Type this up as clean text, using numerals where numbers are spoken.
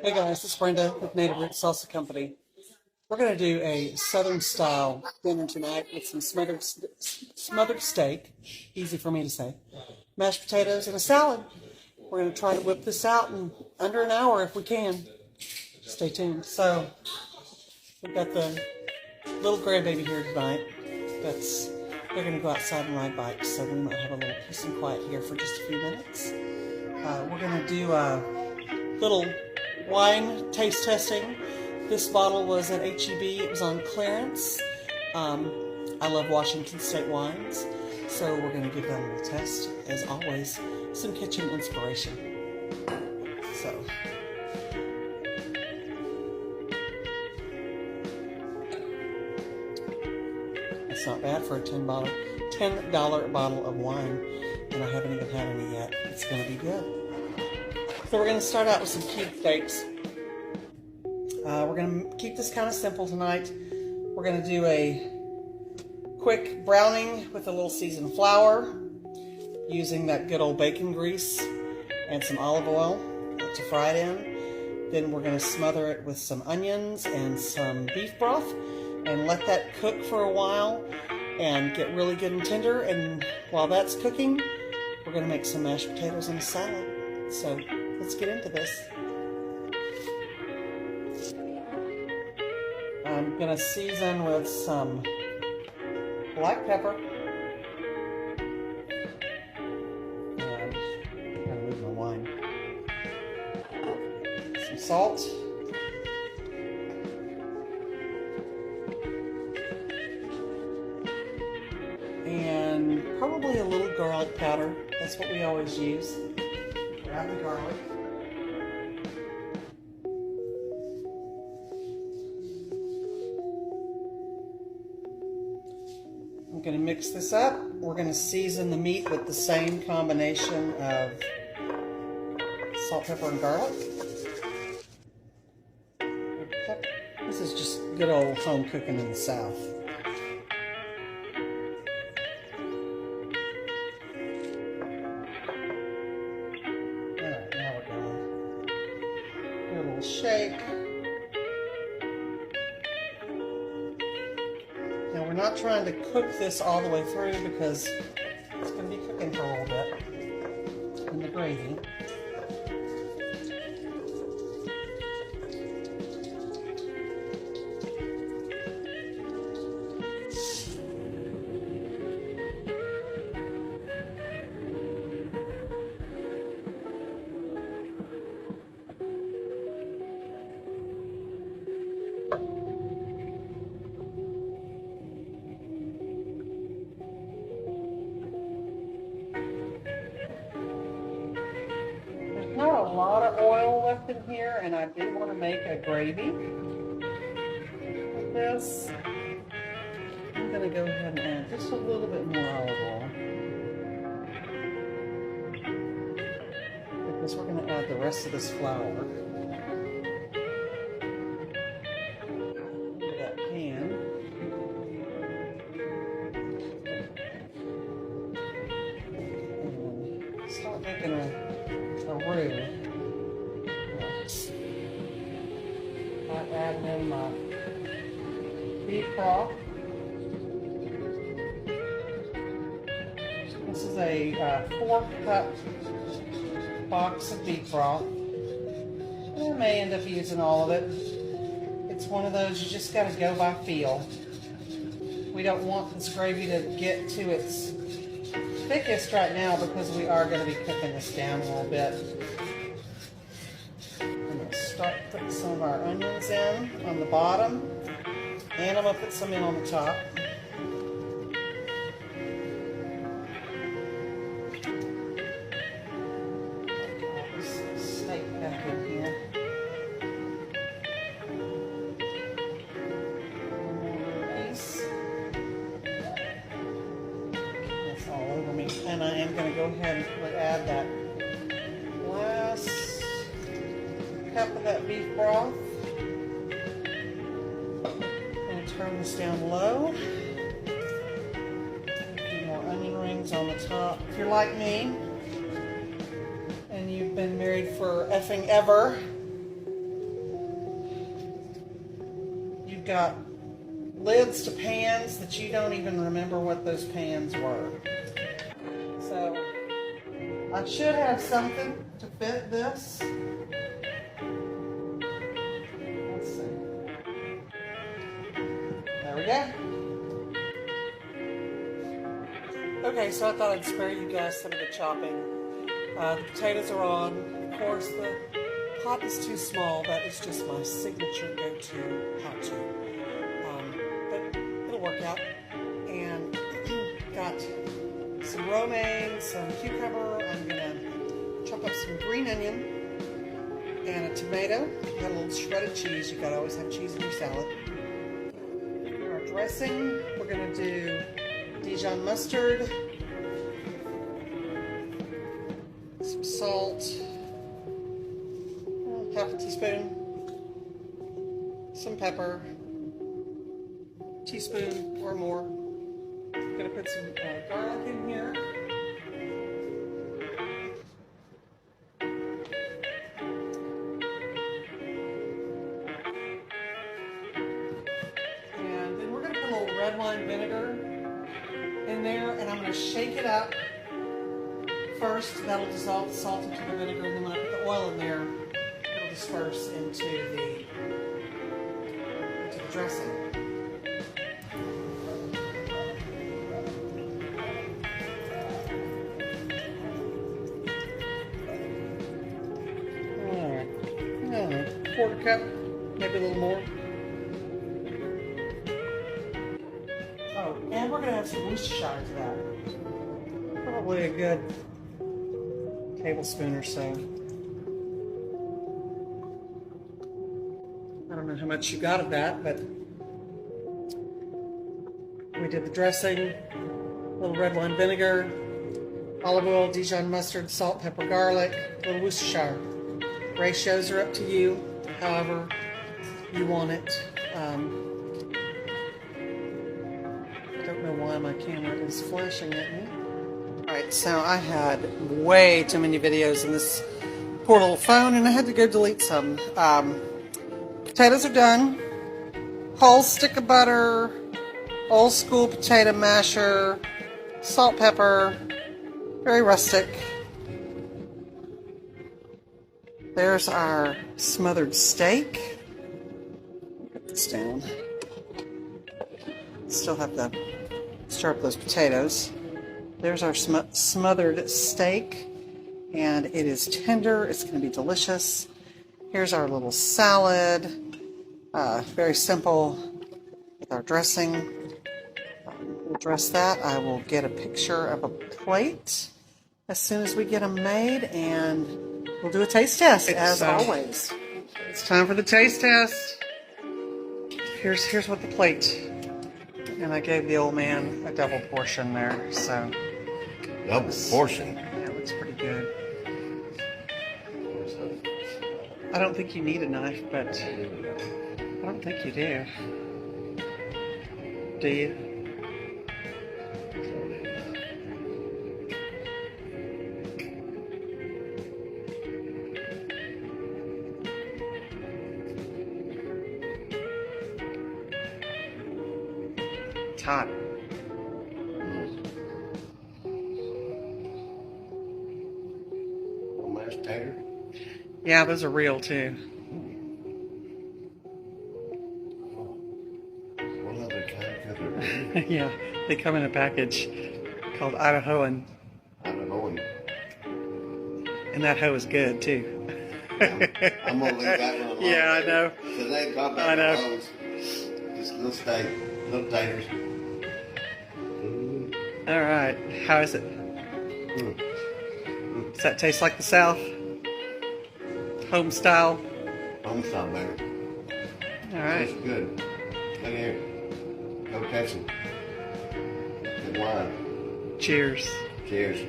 Hey guys, this is Brenda with Native Root Salsa Company. We're going to do a Southern style dinner tonight with some smothered steak, easy for me to say, mashed potatoes, and a salad. We're going to try to whip this out in under an hour if we can. Stay tuned. So, we've got the little grandbaby here tonight. They're going to go outside and ride bikes, so we might have a little peace and quiet here for just a few minutes. We're going to do a little wine taste testing. This bottle was at HEB. It was on clearance. I love Washington State wines, so we're going to give that a little test. As always, some kitchen inspiration. So, it's not bad for a $10 bottle of wine, and I haven't even had any yet. It's going to be good. So we're going to start out with some cube steaks. We're going to keep this kind of simple tonight. We're going to do a quick browning with a little seasoned flour using that good old bacon grease and some olive oil to fry it in. Then we're going to smother it with some onions and some beef broth and let that cook for a while and get really good and tender. And while that's cooking, we're going to make some mashed potatoes and a salad. So let's get into this. I'm going to season with some black pepper. And I'm going to move my wine. Some salt. And probably a little garlic powder. That's what we always use. Grab the garlic. I'm going to mix this up. We're going to season the meat with the same combination of salt, pepper, and garlic. This is just good old home cooking in the South. Alright, now we're going. Give it a little shake. Now we're not trying to cook this all the way through because it's going to be cooking for a little bit in the gravy. Not a lot of oil left in here, and I do want to make a gravy with this. I'm going to go ahead and add just a little bit more olive oil because we're going to add the rest of this flour into that pan. And start making a roux. I add in my beef broth. This is a 4-cup box of beef broth. I may end up using all of it. It's one of those you just got to go by feel. We don't want this gravy to get to its thickest right now because we are going to be cooking this down a little bit. I'm going to start putting some of our onions in on the bottom, and I'm going to put some in on the top. This steak back in here. All over me, and I am going to go ahead and add that last cup of that beef broth. I'm going to turn this down low. A few more onion rings on the top. If you're like me and you've been married for effing ever, got lids to pans that you don't even remember what those pans were. So I should have something to fit this. Let's see. There we go. Okay, so I thought I'd spare you guys some of the chopping. The potatoes are on. Of course, the pot is too small. That is just my signature go-to how-to. But it'll work out. And got some romaine, some cucumber. I'm gonna chop up some green onion and a tomato. Got a little shredded cheese. You gotta always have cheese in your salad. For our dressing, we're gonna do Dijon mustard, some salt, half a teaspoon, some pepper, teaspoon or more. I'm gonna put some garlic in here. And then we're gonna put a little red wine vinegar in there, and I'm going to shake it up first. That'll dissolve the salt into the vinegar, and then when I put the oil in there, it'll disperse into the dressing. Alright, quarter cup, maybe a little more. Oh, and we're going to have some Worcestershire to that. Probably a good tablespoon or so. I don't know how much you got of that, but we did the dressing, a little red wine vinegar, olive oil, Dijon mustard, salt, pepper, garlic, a little Worcestershire. Ratios are up to you, however you want it. I don't know why my camera is flashing at me. Alright, so I had way too many videos in this poor little phone, and I had to go delete some. Potatoes are done. Whole stick of butter, old school potato masher, salt, pepper, very rustic. There's our smothered steak. Put this down. Still have to stir up those potatoes. There's our smothered steak, and it is tender. It's going to be delicious. Here's our little salad. Very simple with our dressing. We'll dress that. I will get a picture of a plate as soon as we get them made, and we'll do a taste test as always. It's time for the taste test. Here's what the plate. And I gave the old man a double portion there, so. Double portion? Yeah, it looks pretty good. I don't think you need a knife, but I don't think you do. Do you? It's hot. Mashed tater? Yeah, those are real too. What other kind could there be? Yeah, they come in a package called Idahoan, Idahoan. and that hoe is good too. I'm gonna leave that one alone. Yeah, I know. Because they ain't talking about I know. those. Just little steak, little taters. All right, how is it? Does that taste like the South? Home style? Home style, baby. All right. Tastes good. Look here. Go catch some. Good wine. Cheers. Cheers.